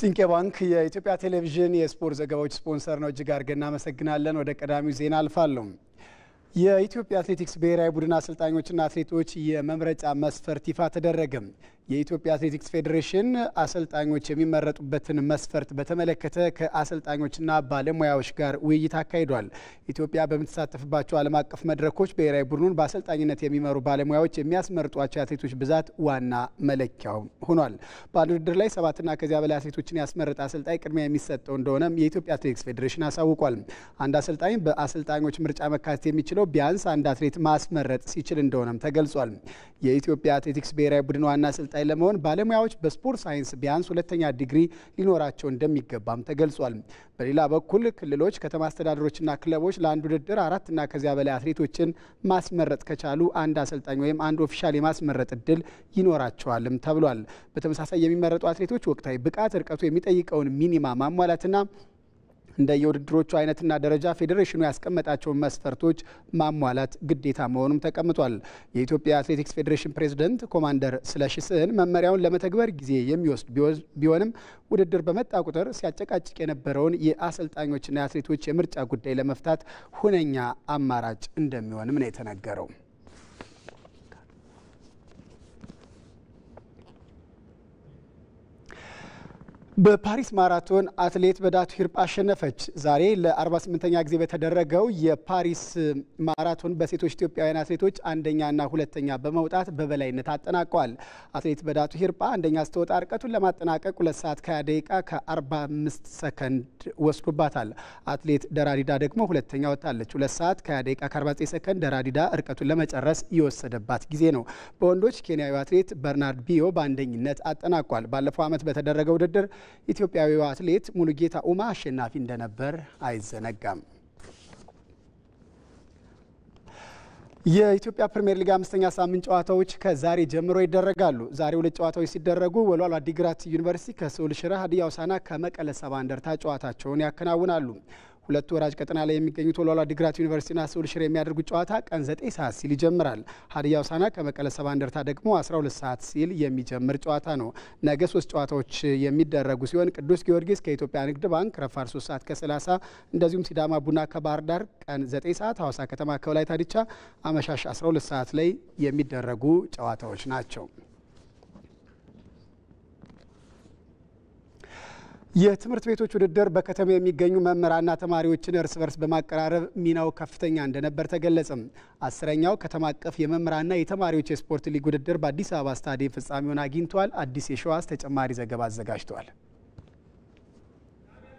ሲንቄ ባንክ የኢትዮጵያ ቴሌቪዥን የስፖርት ዘገባዎች ስፖንሰር ነው። እጅግ አድርገን እናመሰግናለን። ወደ ቀዳሚው ዜና አልፋለሁ። የኢትዮጵያ አትሌቲክስ ብሔራዊ ቡድን አሰልጣኞችና አትሌቶች የመምረጫ መስፈርት ይፋ ተደረገ። የኢትዮጵያ አትሌቲክስ ፌዴሬሽን አሰልጣኞች የሚመረጡበትን መስፈርት በተመለከተ ከአሰልጣኞችና ባለሙያዎች ጋር ውይይት አካሂዷል። ኢትዮጵያ በምትሳተፍባቸው ዓለም አቀፍ መድረኮች ብሔራዊ ቡድኑን በአሰልጣኝነት የሚመሩ ባለሙያዎች የሚያስመርጧቸው የአትሌቶች ብዛት ዋና መለኪያው ሆኗል። በአንድ ውድድር ላይ 7ና ከዚያ በላይ አትሌቶችን ያስመረጠ አሰልጣኝ ቅድሚያ የሚሰጠው እንደሆነም የኢትዮጵያ አትሌቲክስ ፌዴሬሽን አሳውቋል። አንድ አሰልጣኝ በአሰልጣኞች ምርጫ መካተት የሚችለው ቢያንስ አንድ አትሌት ማስመረጥ ሲችል እንደሆነም ተገልጿል። የኢትዮጵያ አትሌቲክስ ብሔራዊ ቡድን ዋና አሰልጣኝ ለመሆን ባለሙያዎች በስፖርት ሳይንስ ቢያንስ 2ኛ ዲግሪ ሊኖራቸው እንደሚገባም ተገልጿል። በሌላ በኩል ክልሎች፣ ከተማ አስተዳደሮችና ክለቦች ለአንድ ውድድር 4ና ከዚያ በላይ አትሌቶችን ማስመረጥ ከቻሉ አንድ አሰልጣኝ ወይም አንድ ኦፊሻል የማስመረጥ እድል ይኖራቸዋልም ተብሏል። በተመሳሳይ የሚመረጡ አትሌቶች ወቅታዊ ብቃት፣ ርቀቱ የሚጠይቀውን ሚኒማ ማሟላትና እንደ የውድድሮቹ አይነትና ደረጃ ፌዴሬሽኑ ያስቀመጣቸውን መስፈርቶች ማሟላት ግዴታ መሆኑም ተቀምጧል። የኢትዮጵያ አትሌቲክስ ፌዴሬሽን ፕሬዝዳንት ኮማንደር ስለሺ ስህን መመሪያውን ለመተግበር ጊዜ የሚወስድ ቢሆንም ውድድር በመጣ ቁጥር ሲያጨቃጭቅ የነበረውን የአሰልጣኞችና የአትሌቶች የምርጫ ጉዳይ ለመፍታት ሁነኛ አማራጭ እንደሚሆንም ነው የተነገረው። በፓሪስ ማራቶን አትሌት በዳቱ ሂርጳ አሸነፈች። ዛሬ ለ48ኛ ጊዜ በተደረገው የፓሪስ ማራቶን በሴቶች ኢትዮጵያውያን አትሌቶች አንደኛና ሁለተኛ በመውጣት በበላይነት አጠናቀዋል። አትሌት በዳቱ ሂርጳ አንደኛ ስትወጣ ርቀቱን ለማጠናቀቅ 2 ሰዓት ከ20 ደቂቃ ከ45 ሰከንድ ወስዶባታል። አትሌት ደራዲዳ ደግሞ ሁለተኛ ወጣለች። 2 ሰዓት ከ20 ደቂቃ ከ49 ሰከንድ ደራዲዳ ርቀቱን ለመጨረስ የወሰደባት ጊዜ ነው። በወንዶች ኬንያዊ አትሌት በርናርድ ቢዮ በአንደኝነት አጠናቋል። ባለፈው ዓመት በተደረገው ውድድር ኢትዮጵያዊው አትሌት ሙሉጌታ ኡማ አሸናፊ እንደነበር አይዘነጋም። የኢትዮጵያ ፕሪሚየር ሊግ 5ኛ ሳምንት ጨዋታዎች ከዛሬ ጀምሮ ይደረጋሉ። ዛሬ 2 ጨዋታዎች ሲደረጉ ወልዋሎ ዓዲግራት ዩኒቨርሲቲ ከስሁል ሽረ፣ ሀዲያ ሆሳዕና ከመቀለ ሰባ እንደርታ ጨዋታቸውን ያከናውናሉ። ሁለቱ ወራጅ ቀጠና ላይ የሚገኙት ወልዋሎ ዓዲግራት ዩኒቨርሲቲና ስሁል ሽረ የሚያደርጉት ጨዋታ ቀን 9 ሰዓት ሲል ይጀምራል። ሀዲያ ሆሳዕና ከመቀለ ሰባ እንደርታ ደግሞ 12 ሰዓት ሲል የሚጀምር ጨዋታ ነው። ነገ 3 ጨዋታዎች የሚደረጉ ሲሆን ቅዱስ ጊዮርጊስ ከኢትዮጵያ ንግድ ባንክ ረፋድ 3 ሰዓት ከ30፣ እንደዚሁም ሲዳማ ቡና ከባህር ዳር ቀን 9 ሰዓት፣ ሐዋሳ ከተማ ከወላይታ ዲቻ አመሻሽ 12 ሰዓት ላይ የሚደረጉ ጨዋታዎች ናቸው። የትምህርት ቤቶች ውድድር በከተማ የሚገኙ መምህራንና ተማሪዎችን እርስ በርስ በማቀራረብ ሚናው ከፍተኛ እንደነበር ተገለጸም። 10ኛው ከተማ አቀፍ የመምህራንና የተማሪዎች የስፖርት ሊግ ውድድር በአዲስ አበባ ስታዲየም ፍጻሜውን አግኝቷል። አዲስ የሸዋስ ተጨማሪ ዘገባ አዘጋጅቷል።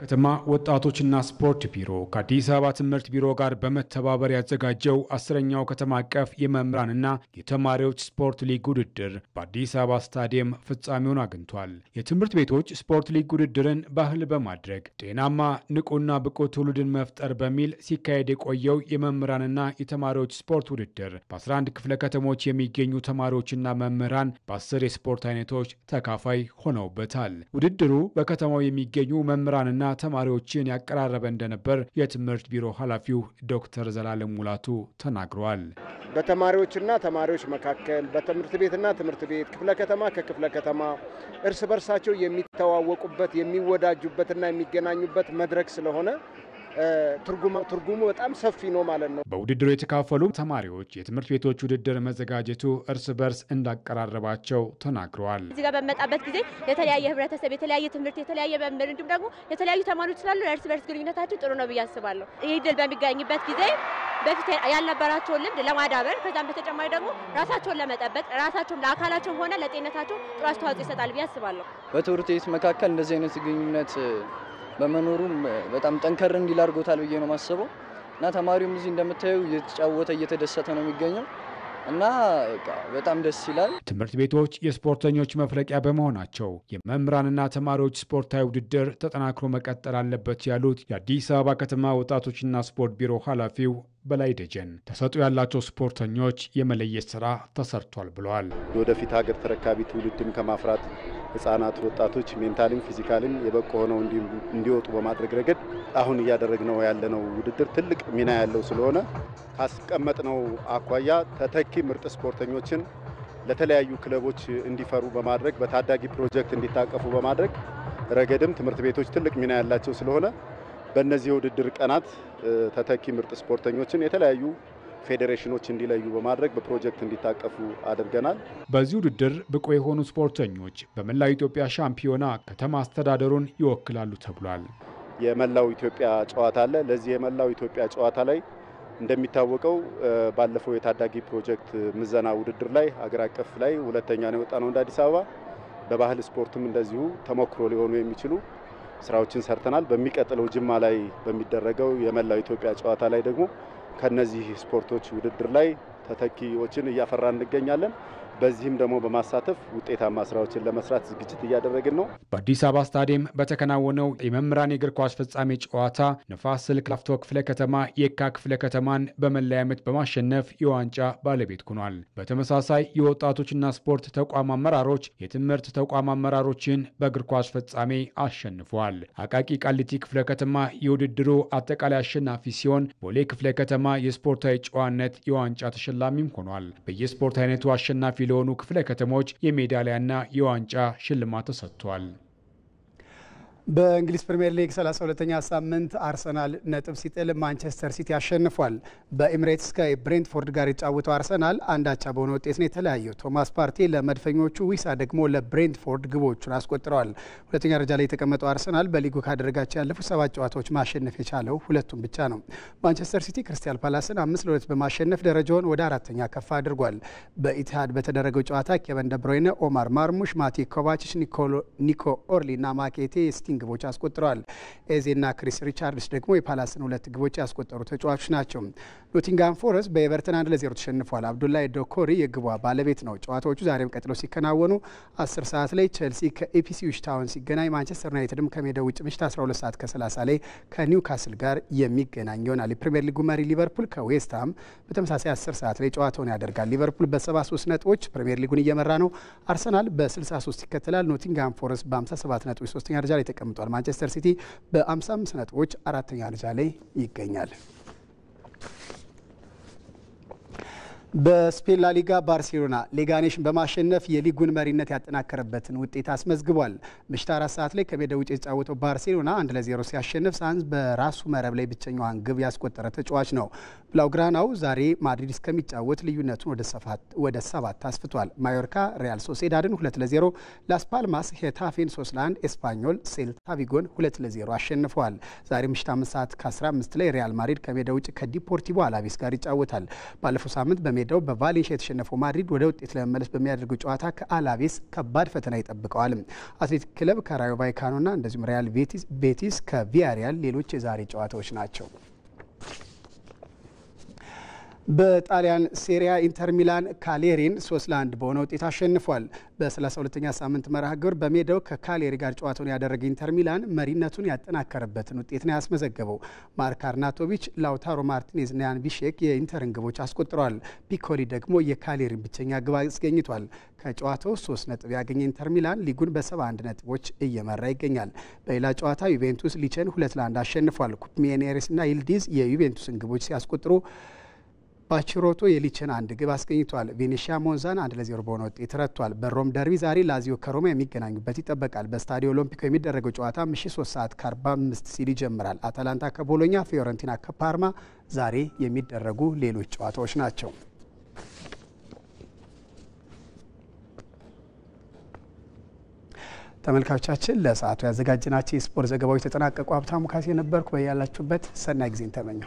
ከተማ ወጣቶችና ስፖርት ቢሮ ከአዲስ አበባ ትምህርት ቢሮ ጋር በመተባበር ያዘጋጀው 10ኛው ከተማ አቀፍ የመምህራንና የተማሪዎች ስፖርት ሊግ ውድድር በአዲስ አበባ ስታዲየም ፍጻሜውን አግኝቷል። የትምህርት ቤቶች ስፖርት ሊግ ውድድርን ባህል በማድረግ ጤናማ ንቁና ብቁ ትውልድን መፍጠር በሚል ሲካሄድ የቆየው የመምህራንና የተማሪዎች ስፖርት ውድድር በ11 ክፍለ ከተሞች የሚገኙ ተማሪዎችና መምህራን በ10 የስፖርት አይነቶች ተካፋይ ሆነውበታል። ውድድሩ በከተማው የሚገኙ መምህራንና ተማሪዎችን ያቀራረበ እንደነበር የትምህርት ቢሮ ኃላፊው ዶክተር ዘላለም ሙላቱ ተናግረዋል። በተማሪዎችና ተማሪዎች መካከል በትምህርት ቤትና ትምህርት ቤት ክፍለ ከተማ ከክፍለ ከተማ እርስ በርሳቸው የሚተዋወቁበት የሚወዳጁበትና የሚገናኙበት መድረክ ስለሆነ ትርጉሙ በጣም ሰፊ ነው ማለት ነው። በውድድሩ የተካፈሉ ተማሪዎች የትምህርት ቤቶች ውድድር መዘጋጀቱ እርስ በርስ እንዳቀራረባቸው ተናግረዋል። እዚህ ጋር በመጣበት ጊዜ የተለያየ ህብረተሰብ፣ የተለያየ ትምህርት፣ የተለያየ መምህር እንዲሁም ደግሞ የተለያዩ ተማሪዎች ስላሉ እርስ በርስ ግንኙነታቸው ጥሩ ነው ብዬ አስባለሁ። ይህ ድል በሚገኝበት ጊዜ በፊት ያልነበራቸውን ልምድ ለማዳበር ከዛም በተጨማሪ ደግሞ ራሳቸውን ለመጠበቅ ራሳቸውን ለአካላቸውም ሆነ ለጤንነታቸው ጥሩ አስተዋጽኦ ይሰጣል ብዬ አስባለሁ። በትምህርት ቤት መካከል እንደዚህ አይነት ግንኙነት በመኖሩም በጣም ጠንከር እንዲል አድርጎታል ብዬ ነው ማስበው እና ተማሪውም እዚህ እንደምታዩ እየተጫወተ እየተደሰተ ነው የሚገኘው እና በጣም ደስ ይላል። ትምህርት ቤቶች የስፖርተኞች መፍለቂያ በመሆናቸው የመምህራንና ተማሪዎች ስፖርታዊ ውድድር ተጠናክሮ መቀጠል አለበት ያሉት የአዲስ አበባ ከተማ ወጣቶችና ስፖርት ቢሮ ኃላፊው በላይ ደጀን ተሰጥኦ ያላቸው ስፖርተኞች የመለየት ስራ ተሰርቷል ብለዋል። ወደፊት ሀገር ተረካቢ ትውልድን ከማፍራት ህፃናት፣ ወጣቶች ሜንታሊም ፊዚካሊም የበቁ ሆነው እንዲወጡ በማድረግ ረገድ አሁን እያደረግነው ያለነው ውድድር ትልቅ ሚና ያለው ስለሆነ ካስቀመጥነው አኳያ ተተኪ ምርጥ ስፖርተኞችን ለተለያዩ ክለቦች እንዲፈሩ በማድረግ በታዳጊ ፕሮጀክት እንዲታቀፉ በማድረግ ረገድም ትምህርት ቤቶች ትልቅ ሚና ያላቸው ስለሆነ በእነዚህ የውድድር ቀናት ተተኪ ምርጥ ስፖርተኞችን የተለያዩ ፌዴሬሽኖች እንዲለዩ በማድረግ በፕሮጀክት እንዲታቀፉ አድርገናል። በዚህ ውድድር ብቁ የሆኑ ስፖርተኞች በመላው ኢትዮጵያ ሻምፒዮና ከተማ አስተዳደሩን ይወክላሉ ተብሏል። የመላው ኢትዮጵያ ጨዋታ አለ። ለዚህ የመላው ኢትዮጵያ ጨዋታ ላይ እንደሚታወቀው ባለፈው የታዳጊ ፕሮጀክት ምዘና ውድድር ላይ ሀገር አቀፍ ላይ ሁለተኛ ነው የወጣነው እንደ አዲስ አበባ። በባህል ስፖርትም እንደዚሁ ተሞክሮ ሊሆኑ የሚችሉ ስራዎችን ሰርተናል። በሚቀጥለው ጅማ ላይ በሚደረገው የመላው ኢትዮጵያ ጨዋታ ላይ ደግሞ ከነዚህ ስፖርቶች ውድድር ላይ ተተኪዎችን እያፈራን እንገኛለን። በዚህም ደግሞ በማሳተፍ ውጤታማ ስራዎችን ለመስራት ዝግጅት እያደረግን ነው። በአዲስ አበባ ስታዲየም በተከናወነው የመምህራን የእግር ኳስ ፍጻሜ ጨዋታ ንፋስ ስልክ ላፍቶ ክፍለ ከተማ የካ ክፍለ ከተማን በመለያ ምት በማሸነፍ የዋንጫ ባለቤት ሆኗል። በተመሳሳይ የወጣቶችና ስፖርት ተቋም አመራሮች የትምህርት ተቋም አመራሮችን በእግር ኳስ ፍጻሜ አሸንፏል። አቃቂ ቃሊቲ ክፍለ ከተማ የውድድሩ አጠቃላይ አሸናፊ ሲሆን ቦሌ ክፍለ ከተማ የስፖርታዊ ጨዋነት የዋንጫ ተሸላሚም ሆኗል። በየስፖርት አይነቱ አሸናፊ ለሆኑ ክፍለ ከተሞች የሜዳሊያና የዋንጫ ሽልማት ተሰጥቷል። በእንግሊዝ ፕሪሚየር ሊግ 32ኛ ሳምንት አርሰናል ነጥብ ሲጥል ማንቸስተር ሲቲ አሸንፏል። በኤሚሬትስ ከብሬንትፎርድ ጋር የተጫወተው አርሰናል አንዳቻ በሆነ ውጤት ነው የተለያየው። ቶማስ ፓርቴ ለመድፈኞቹ፣ ዊሳ ደግሞ ለብሬንትፎርድ ግቦቹን አስቆጥረዋል። ሁለተኛ ደረጃ ላይ የተቀመጠው አርሰናል በሊጉ ካደረጋቸው ያለፉት 7 ጨዋታዎች ማሸነፍ የቻለው 2ቱን ብቻ ነው። ማንቸስተር ሲቲ ክሪስታል ፓላስን 5-2 በማሸነፍ ደረጃውን ወደ 4ኛ ከፍ አድርጓል። በኢቲሃድ በተደረገው ጨዋታ ኬቨን ደብሮይነ፣ ኦማር ማርሙሽ፣ ማቲ ኮቫችች፣ ኒኮ ኦርሊ እና ማኬቴ ግቦች አስቆጥረዋል። ኤዜና ክሪስ ሪቻርድስ ደግሞ የፓላስን 2 ግቦች ያስቆጠሩ ተጫዋቾች ናቸው። ኖቲንጋም ፎረስት በኤቨርተን 1-0 ተሸንፏል። አብዱላይ ዶኮሪ የግቧ ባለቤት ነው። ጨዋታዎቹ ዛሬም ቀጥለው ሲከናወኑ 10 ሰዓት ላይ ቼልሲ ከኢፕስዊች ታውን ሲገናኝ፣ ማንቸስተር ዩናይትድም ከሜዳው ውጭ ምሽት 12 ሰዓት ከ30 ላይ ከኒውካስል ጋር የሚገናኝ ይሆናል። የፕሪሚየር ሊጉ መሪ ሊቨርፑል ከዌስትሃም በተመሳሳይ 10 ሰዓት ላይ ጨዋታውን ያደርጋል። ሊቨርፑል በ73 ነጥቦች ፕሪሚየር ሊጉን እየመራ ነው። አርሰናል በ63 ይከተላል። ኖቲንጋም ፎረስት በ57 ነጥቦች 3ኛ ደረጃ ላይ ተቀምጧል። ማንቸስተር ሲቲ በ55 ነጥቦች 4ኛ ደረጃ ላይ ይገኛል። በስፔን ላሊጋ ባርሴሎና ሌጋኔሽን በማሸነፍ የሊጉን መሪነት ያጠናከረበትን ውጤት አስመዝግቧል። ምሽት 4 ሰዓት ላይ ከሜዳ ውጭ የተጫወተው ባርሴሎና 1-0 ሲያሸንፍ ሳንዝ በራሱ መረብ ላይ ብቸኛዋን ግብ ያስቆጠረ ተጫዋች ነው። ብላውግራናው ዛሬ ማድሪድ እስከሚጫወት ልዩነቱን ወደ 7 አስፍቷል። ማዮርካ ሪያል ሶሴዳድን 2-0፣ ላስ ፓልማስ ሄታፌን 3-1፣ ኤስፓኞል ሴልታ ቪጎን 2-0 አሸንፈዋል። ዛሬ ምሽት 5 ሰዓት ከ15 ላይ ሪያል ማድሪድ ከሜዳ ውጭ ከዲፖርቲቮ አላቬስ ጋር ይጫወታል። ባለፈው ሳምንት በሜዳው በቫሌንሺያ የተሸነፈው ማድሪድ ወደ ውጤት ለመመለስ በሚያደርገው ጨዋታ ከአላቬስ ከባድ ፈተና ይጠብቀዋል። አትሌቲክ ክለብ ከራዮ ቫይካኖና እንደዚሁም ሪያል ቤቲስ ከቪያሪያል ሌሎች የዛሬ ጨዋታዎች ናቸው። በጣሊያን ሴሪያ ኢንተር ሚላን ካሌሪን 3-1 በሆነ ውጤት አሸንፏል። በ32ኛ ሳምንት መርሃ ግብር በሜዳው ከካሌሪ ጋር ጨዋታውን ያደረገ ኢንተር ሚላን መሪነቱን ያጠናከረበትን ውጤት ነው ያስመዘገበው። ማርክ አርናቶቪች፣ ላውታሮ ማርቲኔዝ እና ያን ቢሼክ የኢንተርን ግቦች አስቆጥረዋል። ፒኮሊ ደግሞ የካሌሪን ብቸኛ ግብ አስገኝቷል። ከጨዋታው 3 ነጥብ ያገኘ ኢንተር ሚላን ሊጉን በ71 ነጥቦች እየመራ ይገኛል። በሌላ ጨዋታ ዩቬንቱስ ሊቸን 2-1 አሸንፏል። ኩፕሜኔሬስ እና ይልዲዝ የዩቬንቱስን ግቦች ሲያስቆጥሩ ባቺሮቶ የሊችን 1 ግብ አስገኝቷል። ቬኔሺያ ሞንዛን 1-0 በሆነ ውጤት ረቷል። በሮም ደርቢ ዛሬ ላዚዮ ከሮማ የሚገናኙበት ይጠበቃል። በስታዲዮ ኦሎምፒኮ የሚደረገው ጨዋታ ምሽት 3 ሰዓት ከ45 ሲል ይጀምራል። አታላንታ ከቦሎኛ፣ ፊዮረንቲና ከፓርማ ዛሬ የሚደረጉ ሌሎች ጨዋታዎች ናቸው። ተመልካቾቻችን ለሰዓቱ ያዘጋጅናቸው የስፖርት ዘገባዎች ተጠናቀቁ። ሀብታሙ ካሴ ነበርኩ። በያላችሁበት ሰናይ ጊዜን ተመኘው።